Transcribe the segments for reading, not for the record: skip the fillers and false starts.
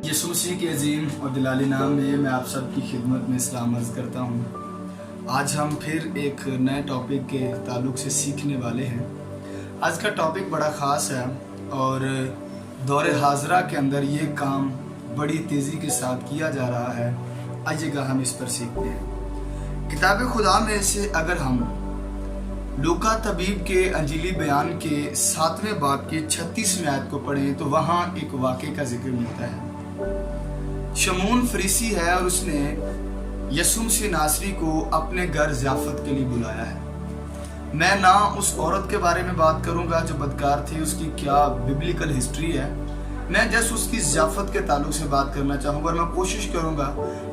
یسوع مسیح کے عظیم اور دلالی نام میں میں آپ سب کی خدمت میں سلام عرض کرتا ہوں۔ آج ہم پھر ایک نئے ٹاپک کے تعلق سے سیکھنے والے ہیں۔ آج کا ٹاپک بڑا خاص ہے اور دور حاضرہ کے اندر یہ کام بڑی تیزی کے ساتھ کیا جا رہا ہے۔ آئیے گا ہم اس پر سیکھتے ہیں۔ کتاب خدا میں سے اگر ہم لوکا طبیب کے انجیلی بیان کے 7ویں باب کی 36ویں آیت کو پڑھیں تو وہاں ایک واقعے کا ذکر ملتا ہے۔ شمعون فریسی ہے اور اس نے یسوع مسیح ناصری کو اپنے گھر ضیافت کے لیے بلایا ہے۔ میں نہ اس عورت کے بارے میں بات کروں گا جو بدکار تھی، اس کی کیا بیبلیکل ہسٹری ہے، میں جس اس کی ضیافت کے تعلق سے بات کرنا چاہوں گا اور میں کوشش کروں گا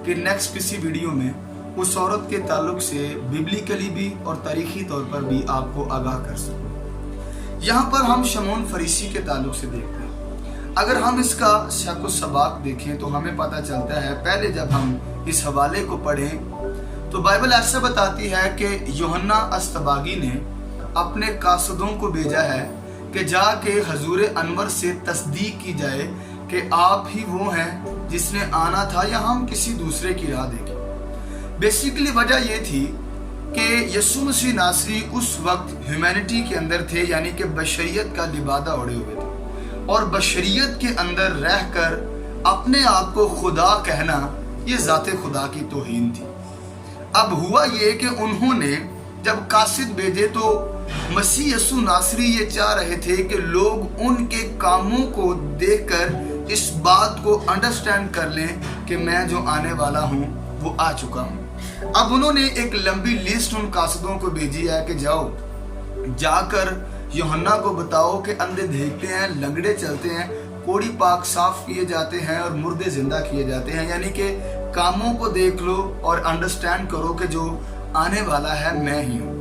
کہ نیکسٹ کسی ویڈیو میں اس عورت کے تعلق سے بیبلیکلی بھی اور تاریخی طور پر بھی آپ کو آگاہ کر سکوں۔ یہاں پر ہم شمعون فریسی کے تعلق سے دیکھتے ہیں۔ اگر ہم اس کا سیاق و سباق دیکھیں تو ہمیں پتہ چلتا ہے، پہلے جب ہم اس حوالے کو پڑھیں تو بائبل ایسا بتاتی ہے کہ یوحنا اصطباغی نے اپنے قاصدوں کو بھیجا ہے کہ جا کے حضور انور سے تصدیق کی جائے کہ آپ ہی وہ ہیں جس نے آنا تھا یا ہم کسی دوسرے کی راہ دیکھیں۔ بیسیکلی وجہ یہ تھی کہ یسوع مسیح ناصری اس وقت ہیومینٹی کے اندر تھے، یعنی کہ بشریت کا لبادہ اوڑھے ہوئے تھے اور بشریت کے اندر رہ کر اپنے آپ کو خدا کہنا یہ ذات خدا کی توہین تھی۔ اب ہوا یہ کہ انہوں نے جب قاصد بھیجے تو مسیح یسوع ناصری یہ چاہ رہے تھے کہ لوگ ان کے کاموں کو دیکھ کر اس بات کو انڈرسٹینڈ کر لیں کہ میں جو آنے والا ہوں وہ آ چکا ہوں۔ اب انہوں نے ایک لمبی لسٹ ان قاصدوں کو بھیجی ہے کہ جاؤ جا کر یوحنا کو بتاؤ کہ اندھے دیکھتے ہیں، لنگڑے چلتے ہیں، کوڑی پاک صاف کیے جاتے ہیں اور مردے زندہ کیے جاتے ہیں، یعنی کہ کاموں کو دیکھ لو اور انڈرسٹینڈ کرو کہ جو آنے والا ہے میں ہی ہوں۔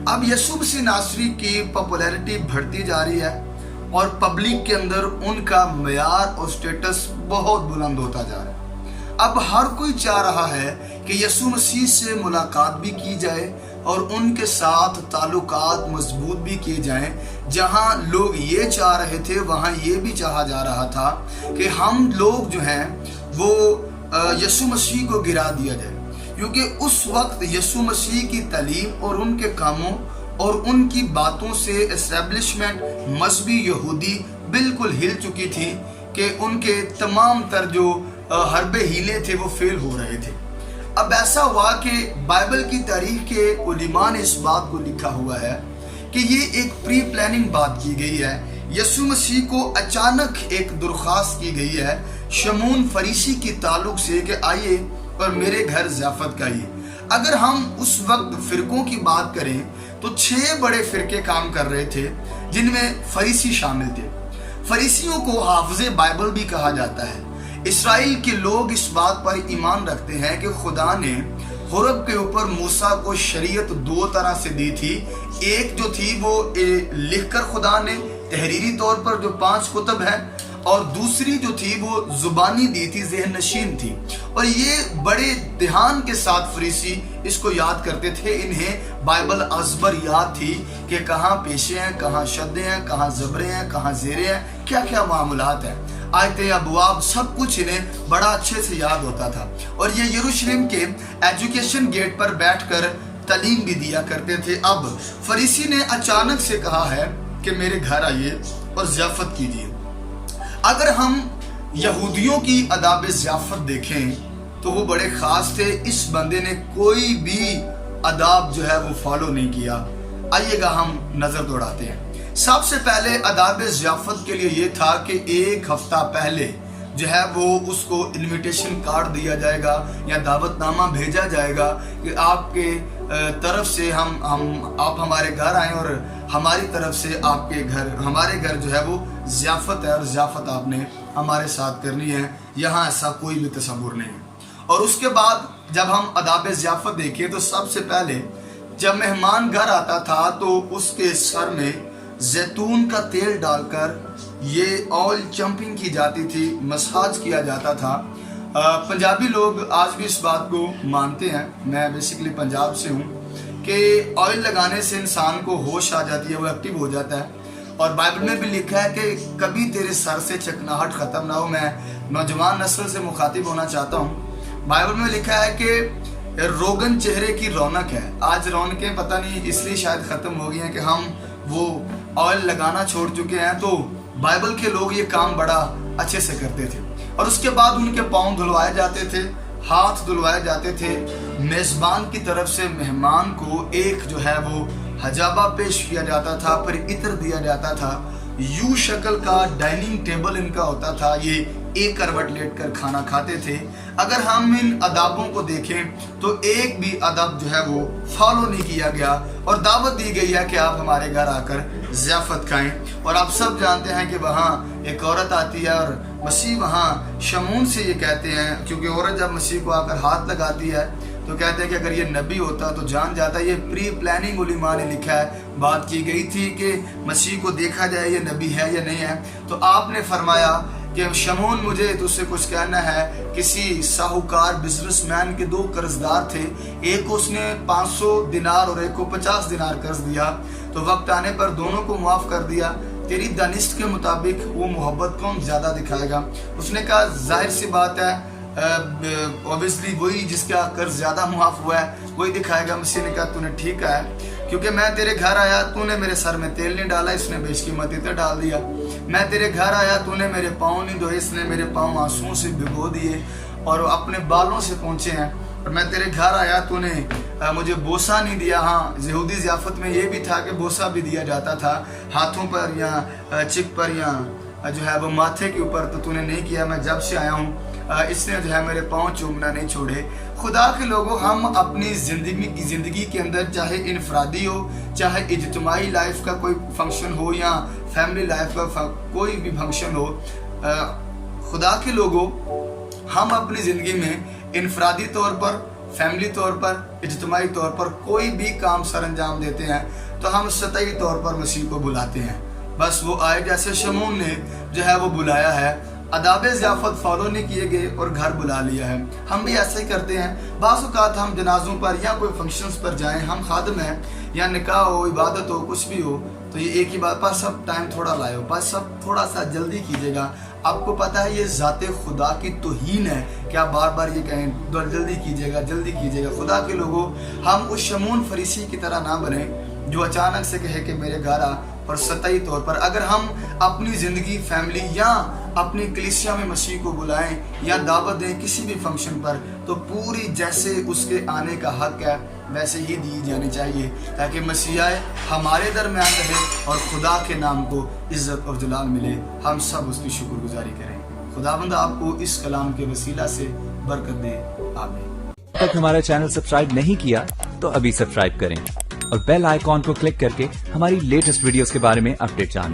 اب یسوع مسیح ناصری کی پاپولیرٹی بڑھتی جا رہی ہے اور پبلک کے اندر ان کا معیار اور سٹیٹس بہت بلند ہوتا جا رہا ہے۔ اب ہر کوئی چاہ رہا ہے کہ یسوع مسیح سے ملاقات بھی کی جائے اور ان کے ساتھ تعلقات مضبوط بھی کیے جائیں۔ جہاں لوگ یہ چاہ رہے تھے وہاں یہ بھی چاہا جا رہا تھا کہ ہم لوگ جو ہیں وہ یسوع مسیح کو گرا دیا جائے، کیونکہ اس وقت یسوع مسیح کی تعلیم اور ان کے کاموں اور ان کی باتوں سے اسٹیبلشمنٹ مذہبی یہودی بالکل ہل چکی تھی کہ ان کے تمام تر جو حربے ہیلے تھے وہ فیل ہو رہے تھے۔ اب ایسا ہوا کہ بائبل کی تاریخ کے علماء نے اس بات کو لکھا ہوا ہے کہ یہ ایک پری پلاننگ بات کی گئی ہے۔ یسوع مسیح کو اچانک ایک درخواست کی گئی ہے شمعون فریسی کی تعلق سے کہ آئیے اور میرے گھر ضیافت کائیے۔ اگر ہم اس وقت فرقوں کی بات کریں تو 6 بڑے فرقے کام کر رہے تھے جن میں فریسی شامل تھے۔ فریسیوں کو حافظ بائبل بھی کہا جاتا ہے۔ اسرائیل کے لوگ اس بات پر ایمان رکھتے ہیں کہ خدا نے حرب کے اوپر موسیٰ کو شریعت 2 طرح سے دی تھی۔ ایک جو تھی وہ لکھ کر خدا نے تحریری طور پر جو 5 کتب ہیں، اور دوسری جو تھی وہ زبانی دی تھی، ذہن نشین تھی۔ اور یہ بڑے دھیان کے ساتھ فریسی اس کو یاد کرتے تھے۔ انہیں بائبل ازبر یاد تھی کہ کہاں پیشے ہیں، کہاں شدے ہیں، کہاں زبرے ہیں، کہاں زیرے ہیں، کیا کیا معاملات ہیں، آیتیں، ابواب، سب کچھ انہیں بڑا اچھے سے یاد ہوتا تھا۔ اور یہ یروشلم کے ایجوکیشن گیٹ پر بیٹھ کر تعلیم بھی دیا کرتے تھے۔ اب فریسی نے اچانک سے کہا ہے کہ میرے گھر آئیے اور ضیافت کیجیے۔ اگر ہم یہودیوں کی آداب ضیافت دیکھیں تو وہ بڑے خاص تھے۔ اس بندے نے کوئی بھی آداب جو ہے وہ فالو نہیں کیا۔ آئیے گا ہم نظر دوڑاتے ہیں۔ سب سے پہلے آداب ضیافت کے لیے یہ تھا کہ 1 ہفتہ پہلے جو ہے وہ اس کو انویٹیشن کارڈ دیا جائے گا یا دعوت نامہ بھیجا جائے گا کہ آپ کے طرف سے آپ ہمارے گھر آئیں اور ہماری طرف سے آپ کے گھر، ہمارے گھر جو ہے وہ ضیافت ہے اور ضیافت آپ نے ہمارے ساتھ کرنی ہے۔ یہاں ایسا کوئی بھی تصور نہیں ہے۔ اور اس کے بعد جب ہم آداب ضیافت دیکھیں تو سب سے پہلے جب مہمان گھر آتا تھا تو اس کے سر میں زیتون کا تیل ڈال کر یہ آئل چمپنگ کی جاتی تھی، مساج کیا جاتا تھا۔ پنجابی لوگ آج بھی اس بات کو مانتے ہیں، میں بیسیکلی پنجاب سے ہوں، کہ آئل لگانے سے انسان کو ہوش آ جاتی ہے, وہ ایکٹیو ہو جاتا ہے. اور بائبل میں بھی لکھا ہے کہ کبھی تیرے سر سے چکناہٹ ختم نہ ہو. میں نوجوان نسل سے مخاطب ہونا چاہتا ہوں. بائبل میں لکھا ہے کہ روگن چہرے کی رونق ہے. آج رونقیں پتہ نہیں اس لیے شاید ختم ہو گئی ہیں کہ ہم وہ آئل لگانا چھوڑ چکے ہیں. تو بائبل کے لوگ یہ کام بڑا اچھے سے کرتے تھے. اور اس کے بعد ان کے پاؤں دھلوائے جاتے تھے, ہاتھ دھلوائے جاتے تھے. میزبان کی طرف سے مہمان کو ایک جو ہے وہ حجابہ پیش کیا جاتا تھا, پھر عطر دیا جاتا تھا. یو شکل کا ڈائننگ ٹیبل ان کا ہوتا تھا. یہ ایک کروٹ لیٹ کر کھانا کھاتے تھے. اگر ہم ان ادابوں کو دیکھیں تو ایک بھی ادب جو ہے وہ فالو نہیں کیا گیا, اور دعوت دی گئی ہے کہ آپ ہمارے گھر آ کر ضیافت کھائیں. اور آپ سب جانتے ہیں کہ وہاں ایک عورت آتی ہے, اور مسیح وہاں شمعون سے یہ کہتے ہیں, کیونکہ عورت جب مسیح کو آ کر ہاتھ لگاتی ہے تو کہتے ہیں کہ اگر یہ نبی ہوتا تو جان جاتا. یہ پری پلاننگ علماء نے لکھا ہے, بات کی گئی تھی کہ مسیح کو دیکھا جائے یہ نبی ہے یا نہیں ہے. تو آپ نے فرمایا کہ شمعون مجھے تجھ سے کچھ کہنا ہے. کسی ساہوکار بزنس مین کے 2 قرضدار تھے, ایک کو اس نے 500 دینار اور ایک کو 50 دینار قرض دیا. تو وقت آنے پر دونوں کو معاف کر دیا. تیری دانست کے مطابق وہ محبت کون زیادہ دکھائے گا؟ اس نے کہا ظاہر سی بات ہے, اوبیسلی وہی جس کا قرض زیادہ معاف ہوا ہے وہی دکھائے گا. مسیح نے کہا تو نے ٹھیک ہے, کیونکہ میں تیرے گھر آیا تو نے میرے سر میں تیل نہیں ڈالا, اس نے بیش قیمت عطر ڈال دیا. میں تیرے گھر آیا تو نے میرے پاؤں نہیں دھوئے, اس نے میرے پاؤں آنسوؤں سے بھگو دیے اور اپنے بالوں سے پہنچے ہیں. اور میں تیرے گھر آیا تو نے مجھے بوسہ نہیں دیا. ہاں, یہودی ضیافت میں یہ بھی تھا کہ بوسہ بھی دیا جاتا تھا, ہاتھوں پر یا چک پر یا جو ہے وہ ماتھے کے اوپر, تو نے نہیں کیا. میں جب سے آیا ہوں اس نے جو ہے میرے پاؤں چومنا نہیں چھوڑے. خدا کے لوگوں, ہم اپنی زندگی کے اندر چاہے انفرادی ہو, چاہے اجتماعی لائف کا کوئی فنکشن ہو یا فیملی لائف کا کوئی بھی فنکشن ہو, خدا کے لوگوں ہم اپنی زندگی میں انفرادی طور پر, فیملی طور پر, اجتماعی طور پر کوئی بھی کام سر انجام دیتے ہیں تو ہم سطحی طور پر مسیح کو بلاتے ہیں. بس وہ آئے جیسے شمعون نے جو ہے وہ بلایا ہے, آداب ضیافت فالو نہیں کیے گئے اور گھر بلا لیا ہے. ہم بھی ایسے ہی کرتے ہیں. بعض اوقات ہم جنازوں پر یا کوئی فنکشنز پر جائیں, ہم خادم ہیں یا نکاح ہو, عبادت ہو, کچھ بھی ہو, تو یہ ایک ہی بات, بس سب ٹائم تھوڑا لائے ہو, بس سب تھوڑا سا جلدی کیجیے گا. آپ کو پتہ ہے یہ ذات خدا کی توہین ہے کہ آپ بار بار یہ کہیں جلدی کیجیے گا, جلدی کیجیے گا. خدا کے لوگوں, ہم اس شمعون فریسی کی طرح نہ بنیں جو اچانک سے کہے کہ میرے گھر آ. اور سطحی طور پر اگر ہم اپنی زندگی, فیملی یا اپنی کلیسیا میں مسیح کو بلائیں یا دعوت دیں کسی بھی فنکشن پر, تو پوری جیسے اس کے آنے کا حق ہے ویسے ہی دی جانی چاہیے, تاکہ مسیح آئے, ہمارے درمیان رہے اور خدا کے نام کو عزت اور جلال ملے. ہم سب اس کی شکر گزاری کریں. خداوند آپ کو اس کلام کے وسیلہ سے برکت دے. آمین. اب تک ہمارا چینل سبسکرائب نہیں کیا تو ابھی سبسکرائب کریں اور بیل آئیکن کو کلک کر کے ہماری لیٹسٹ ویڈیوز کے بارے میں اپڈیٹ جانیں.